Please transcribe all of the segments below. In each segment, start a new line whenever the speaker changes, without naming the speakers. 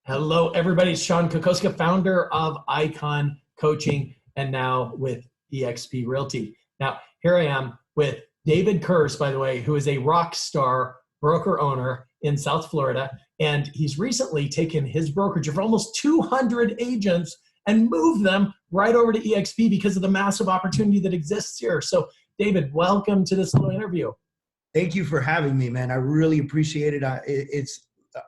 Hello, everybody. It's Sean Kokoska, founder of Icon Coaching and now with eXp Realty. Now, here I am with David Kurz, by the way, who is a rock star broker owner in South Florida. And he's recently taken his brokerage of almost 200 agents and moved them right over to eXp because of the massive opportunity that exists here. So, David, welcome to this little interview.
Thank you for having me, man. I really appreciate it.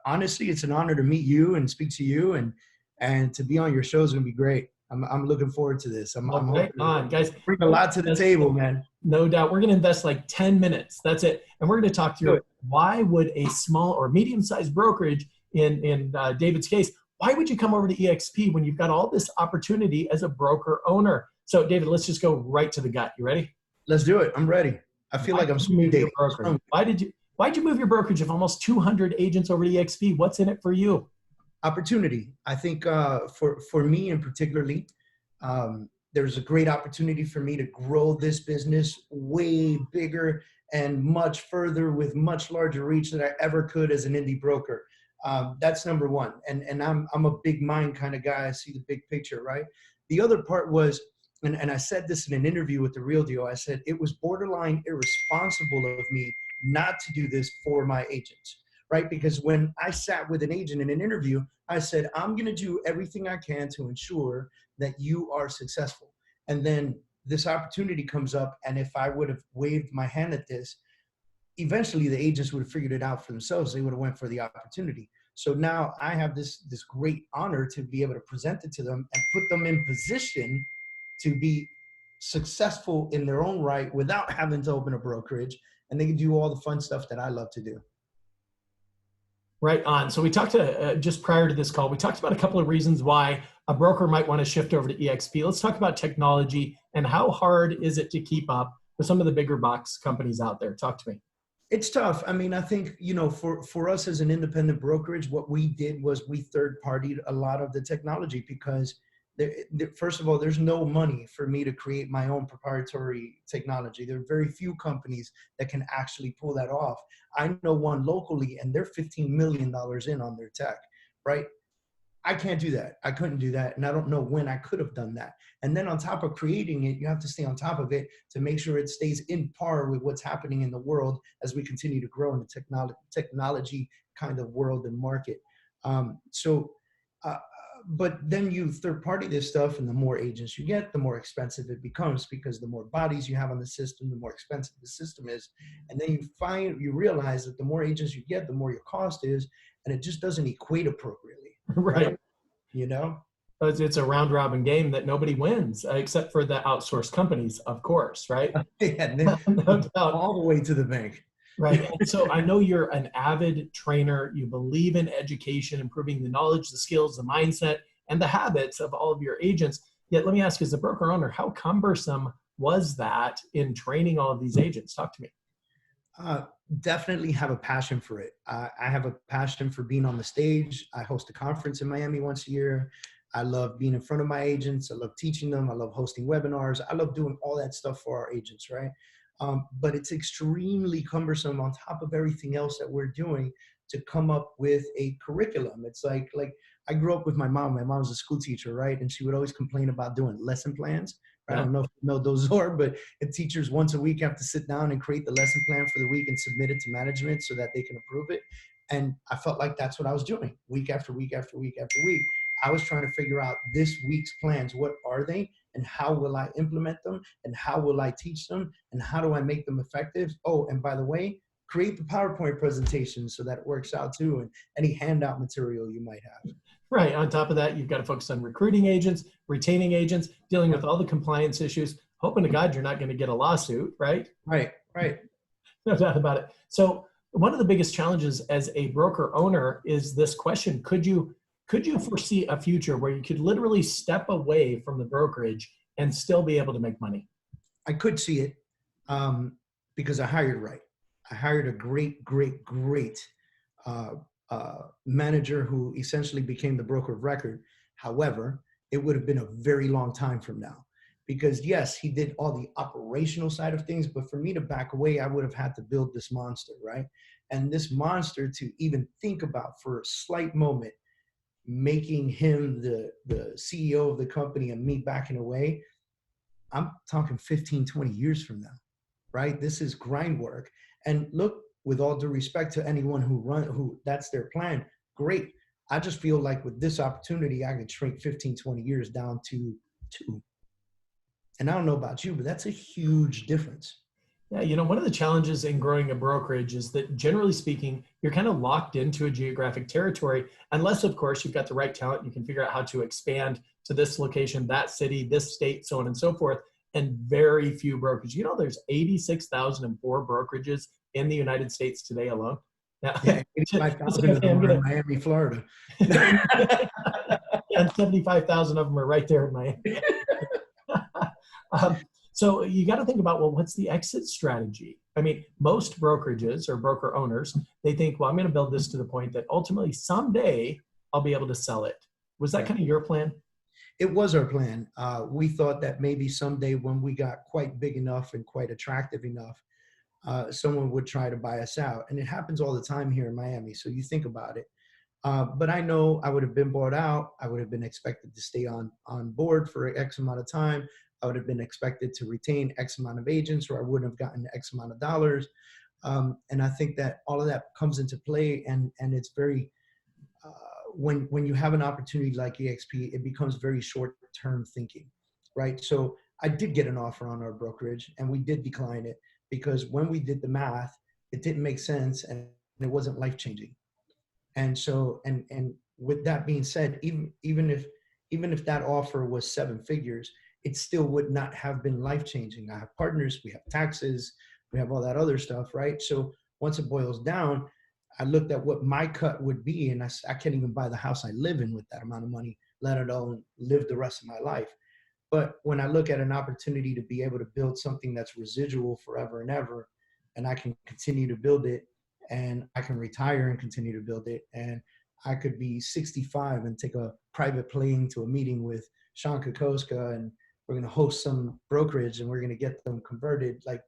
Honestly, it's an honor to meet you and speak to you, and to be on your show is going to be great. I'm looking forward to this. I'm
right on, guys.
Bring a lot to the table, man.
No doubt. We're going to invest like 10 minutes. That's it. And we're going to talk through why would a small or medium-sized brokerage, in David's case, why would you come over to eXp when you've got all this opportunity as a broker owner? So, David, let's just go right to the gut. You ready?
Let's do it. I'm ready. I feel like I'm speed dating.
Why'd you move your brokerage of almost 200 agents over to eXp? What's in it for you?
Opportunity. I think for me in particularly, there's a great opportunity for me to grow this business way bigger and much further with much larger reach than I ever could as an indie broker. That's number one. And I'm a big mind kind of guy. I see the big picture, right? The other part was, and I said this in an interview with The Real Deal, I said it was borderline irresponsible of me not to do this for my agents, right? Because when I sat with an agent in an interview, I said, I'm going to do everything I can to ensure that you are successful. And then this opportunity comes up, and if I would have waved my hand at this, eventually the agents would have figured it out for themselves. They would have went for the opportunity. So now I have this great honor to be able to present it to them and put them in position to be successful in their own right without having to open a brokerage, and they can do all the fun stuff that I love to do.
Right on. So we talked just prior to this call, we talked about a couple of reasons why a broker might want to shift over to eXp. Let's talk about technology and how hard is it to keep up with some of the bigger box companies out there. Talk to me.
It's tough. I mean, I think, for us as an independent brokerage, what we did was we third-partied a lot of the technology because first of all, there's no money for me to create my own proprietary technology. There are very few companies that can actually pull that off. I know one locally, and they're $15 million in on their tech, right? I can't do that. I couldn't do that. And I don't know when I could have done that. And then on top of creating it, you have to stay on top of it to make sure it stays in par with what's happening in the world as we continue to grow in the technology kind of world and market. But then you third party this stuff, and the more agents you get, the more expensive it becomes, because the more bodies you have on the system, the more expensive the system is. And then you realize that the more agents you get, the more your cost is, and it just doesn't equate appropriately.
Right.
It's
a round robin game that nobody wins except for the outsourced companies, of course, right?
Yeah, all the way to the bank.
Right. And so I know you're an avid trainer. You believe in education, improving the knowledge, the skills, the mindset, and the habits of all of your agents. Yet let me ask, as a broker owner, how cumbersome was that in training all of these agents? Talk to me.
Definitely have a passion for it. I have a passion for being on the stage. I host a conference in Miami once a year. I love being in front of my agents. I love teaching them. I love hosting webinars. I love doing all that stuff for our agents, right? But it's extremely cumbersome on top of everything else that we're doing to come up with a curriculum. It's like I grew up with my mom. My mom's a school teacher, right? And she would always complain about doing lesson plans. I don't know if you know what those are, but teachers once a week have to sit down and create the lesson plan for the week and submit it to management so that they can approve it. And I felt like that's what I was doing week after week after week after week. I was trying to figure out this week's plans. What are they? And how will I implement them? And how will I teach them? And how do I make them effective? Oh, and by the way, create the PowerPoint presentation so that it works out too, and any handout material you might have.
Right. On top of that, you've got to focus on recruiting agents, retaining agents, dealing with all the compliance issues, hoping to God you're not going to get a lawsuit, right?
Right.
No doubt about it. So one of the biggest challenges as a broker owner is this question: Could you foresee a future where you could literally step away from the brokerage and still be able to make money?
I could see it because I hired right. I hired a great manager who essentially became the broker of record. However, it would have been a very long time from now, because yes, he did all the operational side of things, but for me to back away, I would have had to build this monster, right? And this monster, to even think about for a slight moment, making him the CEO of the company and me backing away, I'm talking 15, 20 years from now, right? This is grind work. And look, with all due respect to anyone who that's their plan, great. I just feel like with this opportunity, I can shrink 15, 20 years down to 2. And I don't know about you, but that's a huge difference.
Yeah, one of the challenges in growing a brokerage is that generally speaking, you're kind of locked into a geographic territory, unless, of course, you've got the right talent. You can figure out how to expand to this location, that city, this state, so on and so forth. And very few brokers. There's 86,004 brokerages in the United States today alone. Now,
yeah, 85,000 of them are in Miami, Florida.
And 75,000 of them are right there in Miami. So you got to think about, well, what's the exit strategy? I mean, most brokerages or broker owners, they think, well, I'm going to build this to the point that ultimately someday I'll be able to sell it. Was that kind of your plan?
It was our plan. We thought that maybe someday when we got quite big enough and quite attractive enough, someone would try to buy us out. And it happens all the time here in Miami. So you think about it. But I know I would have been bought out. I would have been expected to stay on board for X amount of time. I would have been expected to retain X amount of agents, or I wouldn't have gotten X amount of dollars. And I think that all of that comes into play, and it's very, when you have an opportunity like EXP, it becomes very short-term thinking, right? So I did get an offer on our brokerage, and we did decline it because when we did the math, it didn't make sense, and it wasn't life-changing. And so, and with that being said, even if that offer was 7 figures, it still would not have been life-changing. I have partners, we have taxes, we have all that other stuff, right? So once it boils down, I looked at what my cut would be, and I can't even buy the house I live in with that amount of money, let alone live the rest of my life. But when I look at an opportunity to be able to build something that's residual forever and ever, and I can continue to build it, and I can retire and continue to build it, and I could be 65 and take a private plane to a meeting with Sean Kokoska, and we're going to host some brokerage and we're going to get them converted. Like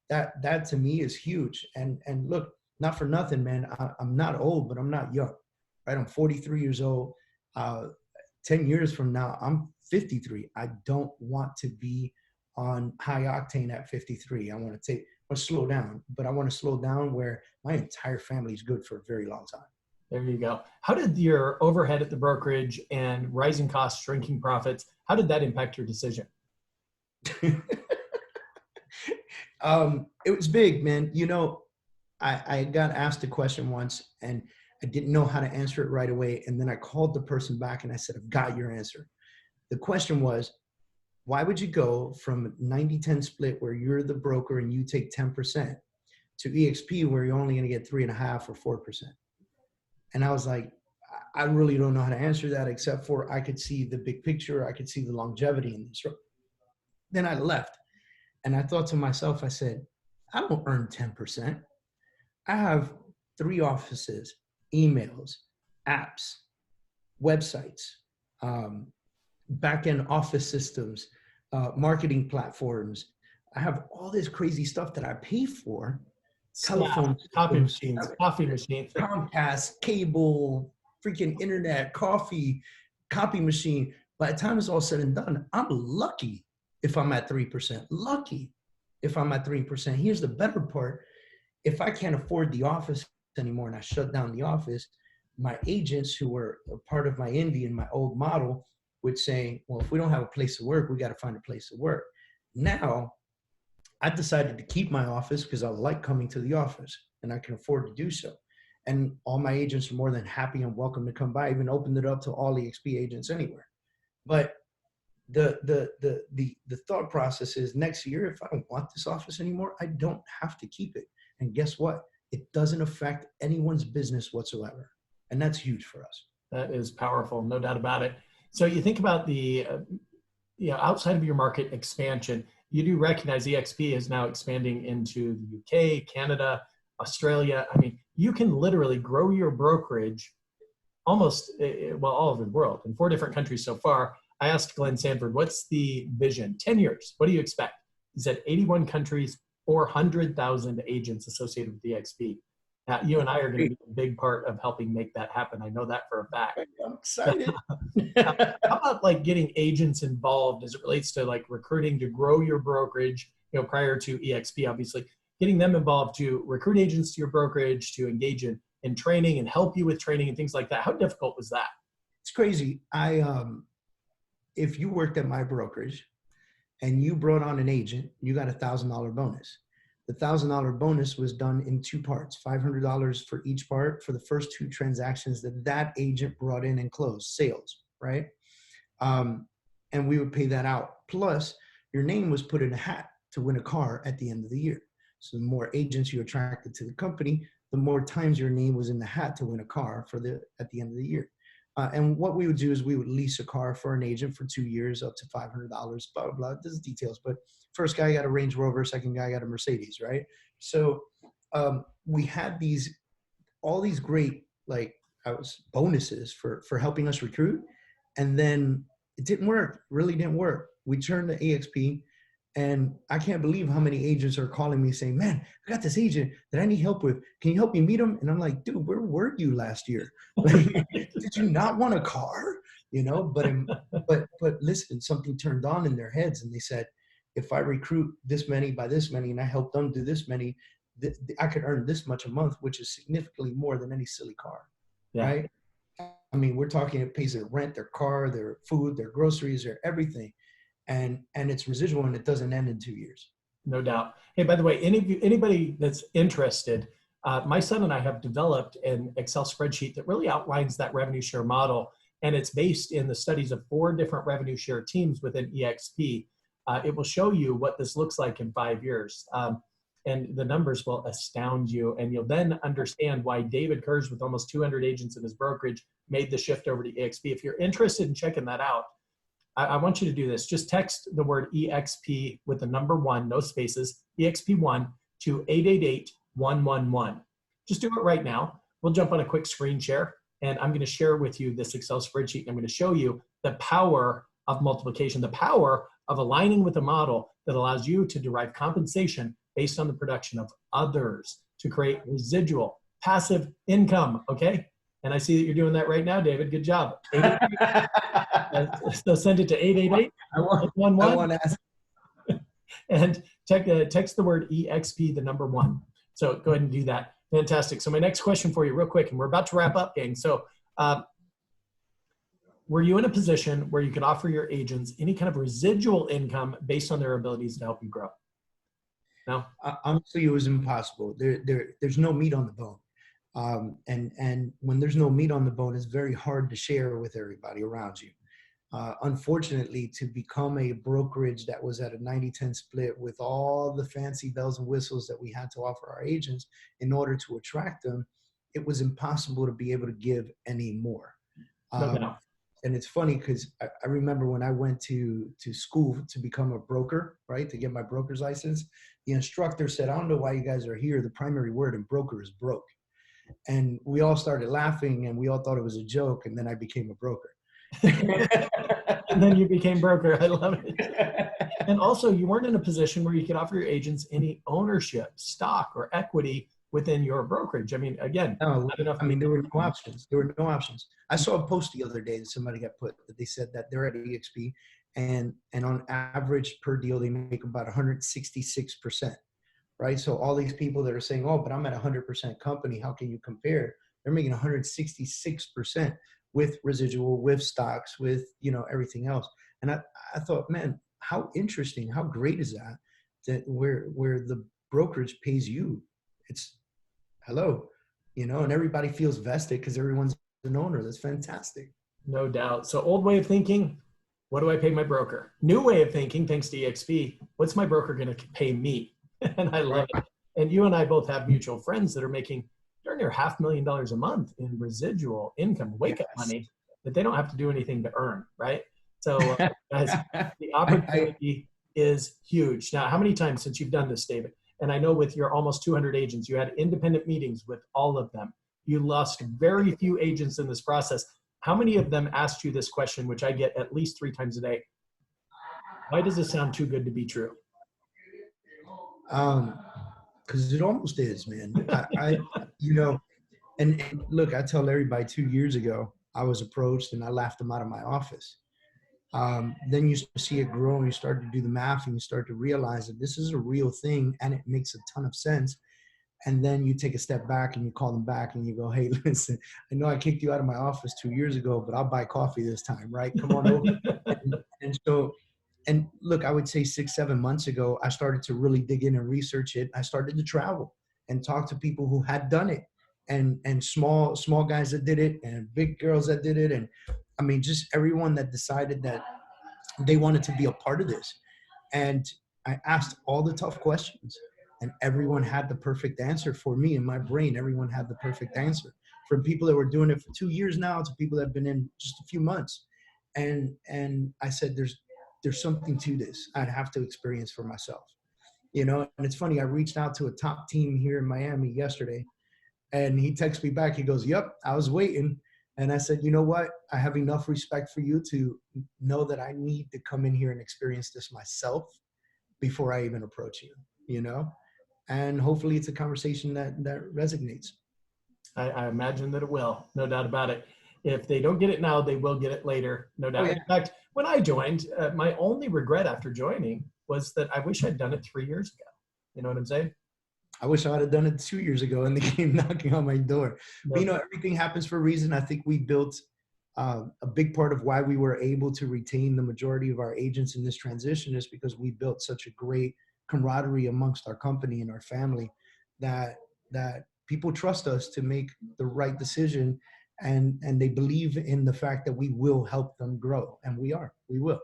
that to me is huge. And look, not for nothing, man. I'm not old, but I'm not young, right? I'm 43 years old. 10 years from now, I'm 53. I don't want to be on high octane at 53. I want to slow down, but I want to slow down where my entire family is good for a very long time.
There you go. How did your overhead at the brokerage and rising costs, shrinking profits, how did that impact your decision?
It was big, man. I got asked a question once and I didn't know how to answer it right away. And then I called the person back and I said, I've got your answer. The question was, why would you go from 90-10 split where you're the broker and you take 10% to EXP where you're only going to get 3.5 or 4%? And I was like, I really don't know how to answer that, except for I could see the big picture. I could see the longevity in this. Then I left and I thought to myself, I said, I don't earn 10%. I have 3 offices, emails, apps, websites, back-end office systems, marketing platforms. I have all this crazy stuff that I pay for. Telephone,
coffee machines,
Comcast, cable, freaking internet, coffee, copy machine. By the time it's all said and done, I'm lucky if I'm at 3%. Lucky if I'm at 3%. Here's the better part. If I can't afford the office anymore and I shut down the office, my agents who were a part of my Indy and my old model would say, well, if we don't have a place to work, we got to find a place to work. Now, I decided to keep my office because I like coming to the office and I can afford to do so. And all my agents are more than happy and welcome to come by. I even opened it up to all EXP agents anywhere. But the thought process is next year, if I don't want this office anymore, I don't have to keep it. And guess what? It doesn't affect anyone's business whatsoever. And that's huge for us.
That is powerful, no doubt about it. So you think about the, outside of your market expansion, you do recognize EXP is now expanding into the UK, Canada, Australia. I mean, you can literally grow your brokerage almost, all over the world in 4 different countries so far. I asked Glenn Sanford, what's the vision? 10 years, what do you expect? He said 81 countries, 400,000 agents associated with EXP. You and I are going to be a big part of helping make that happen. I know that for a fact.
I'm excited.
How about like getting agents involved as it relates to like recruiting to grow your brokerage, prior to EXP, obviously, getting them involved to recruit agents to your brokerage, to engage in training and help you with training and things like that. How difficult was that?
It's crazy. If you worked at my brokerage and you brought on an agent, you got $1,000 bonus. The $1,000 bonus was done in two parts, $500 for each part for the first two transactions that agent brought in and closed, sales, right? And we would pay that out. Plus, your name was put in a hat to win a car at the end of the year. So the more agents you attracted to the company, the more times your name was in the hat to win a car at the end of the year. And what we would do is we would lease a car for an agent for 2 years, up to $500, blah, blah, blah. There's details, but first guy got a Range Rover, second guy got a Mercedes, right? So we had all these great bonuses for helping us recruit. And then it didn't work, really didn't work. We turned to EXP, and I can't believe how many agents are calling me saying, man, I got this agent that I need help with. Can you help me meet him? And I'm like, dude, where were you last year? Did you not want a car? But listen, something turned on in their heads, and they said, if I recruit this many by this many, and I help them do this many, I could earn this much a month, which is significantly more than any silly car, right? I mean, we're talking, it pays their rent, their car, their food, their groceries, their everything. And it's residual, and it doesn't end in 2 years.
No doubt. Hey, by the way, anybody that's interested, my son and I have developed an Excel spreadsheet that really outlines that revenue share model. And it's based in the studies of 4 different revenue share teams within EXP. It will show you what this looks like in 5 years. And the numbers will astound you. And you'll then understand why David Kurz, with almost 200 agents in his brokerage, made the shift over to EXP. If you're interested in checking that out, I want you to do this. Just text the word EXP with the number 1, no spaces, EXP1 to 888-111. Just do it right now. We'll jump on a quick screen share, and I'm going to share with you this Excel spreadsheet. I'm going to show you the power of multiplication, the power of aligning with a model that allows you to derive compensation based on the production of others to create residual passive income, okay? And I see that you're doing that right now, David. Good job. So send it to 888-111.
I want to ask.
And text the word EXP, the number 1. So go ahead and do that. Fantastic. So my next question for you real quick, and we're about to wrap up, gang. So were you in a position where you could offer your agents any kind of residual income based on their abilities to help you grow? No?
Honestly, it was impossible. There's no meat on the bone. And when there's no meat on the bone, it's very hard to share with everybody around you. Unfortunately, to become a brokerage that was at a 90-10 split with all the fancy bells and whistles that we had to offer our agents in order to attract them, it was impossible to be able to give any more. And it's funny because I remember when I went to school to become a broker, right, to get my broker's license, the instructor said, I don't know why you guys are here. The primary word in broker is broke. And we all started laughing, and we all thought it was a joke. And then I became a broker.
And then you became broker. I love it. And also, you weren't in a position where you could offer your agents any ownership, stock, or equity within your brokerage. I mean, again,
there were no options. There were no options. I saw a post the other day that somebody got put that they said that they're at EXP, and on average per deal they make about 166%. Right? So all these people that are saying, oh, but I'm at 100% company, how can you compare? They're making 166% with residual, with stocks, with, everything else. And I thought, man, how interesting, how great is that where the brokerage pays you, it's hello, and everybody feels vested because everyone's an owner. That's fantastic.
No doubt. So old way of thinking, what do I pay my broker? New way of thinking, thanks to EXP, what's my broker going to pay me? And I love it. And you and I both have mutual friends that are making darn near $500,000 a month in residual income, wake up money that they don't have to do anything to earn, right? So guys, the opportunity is huge. Now, how many times since you've done this, David? And I know with your almost 200 agents, you had independent meetings with all of them. You lost very few agents in this process. How many of them asked you this question, which I get at least 3 times a day? Why does this sound too good to be true?
Because it almost is, man. You know, and look, I tell everybody 2 years ago, I was approached and I laughed them out of my office. Then you see it grow and you start to do the math and you start to realize that this is a real thing and it makes a ton of sense. And then you take a step back and you call them back and you go, hey, listen, I know I kicked you out of my office 2 years ago, but I'll buy coffee this time, right? Come on over. And so, and look, I would say 6, 7 months ago, I started to really dig in and research it. I started to travel and talk to people who had done it, and small guys that did it and big girls that did it. And I mean, just everyone that decided that they wanted to be a part of this. And I asked all the tough questions and everyone had the perfect answer for me in my brain. Everyone had the perfect answer, from people that were doing it for 2 years now to people that have been in just a few months. And I said, there's something to this. I'd have to experience for myself, you know? And it's funny, I reached out to a top team here in Miami yesterday and he texts me back. He goes, yep, I was waiting. And I said, you know what? I have enough respect for you to know that I need to come in here and experience this myself before I even approach you, you know? And hopefully it's a conversation that resonates.
I imagine that it will, no doubt about it. If they don't get it now, they will get it later, no doubt.
Oh, yeah.
In fact, when I joined, my only regret after joining was that I wish I'd done it 3 years ago. You know what I'm saying?
I wish I would have done it 2 years ago and they came knocking on my door. But, you know, everything happens for a reason. I think we built a big part of why we were able to retain the majority of our agents in this transition is because we built such a great camaraderie amongst our company and our family that people trust us to make the right decision, and they believe in the fact that we will help them grow, and we will.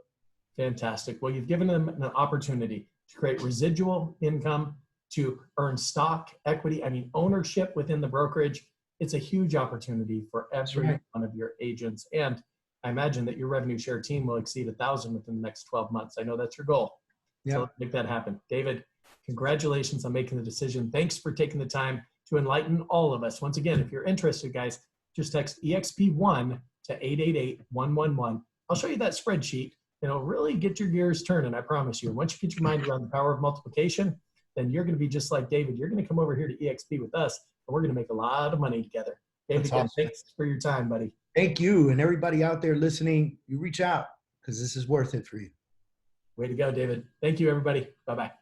Fantastic. Well, you've given them an opportunity to create residual income, to earn stock, equity, ownership within the brokerage. It's a huge opportunity for every one of your agents. And I imagine that your revenue share team will exceed 1,000 within the next 12 months. I know that's your goal. Yep. So let's make that happen. David, congratulations on making the decision. Thanks for taking the time to enlighten all of us. Once again, if you're interested, guys, just text EXP1 to 888-111. I'll show you that spreadsheet. It'll really get your gears turning, I promise you. And once you get your mind around the power of multiplication, then you're going to be just like David. You're going to come over here to EXP with us, and we're going to make a lot of money together. David, again, thanks for your time, buddy.
Thank you. And everybody out there listening, you reach out because this is worth it for you.
Way to go, David. Thank you, everybody. Bye-bye.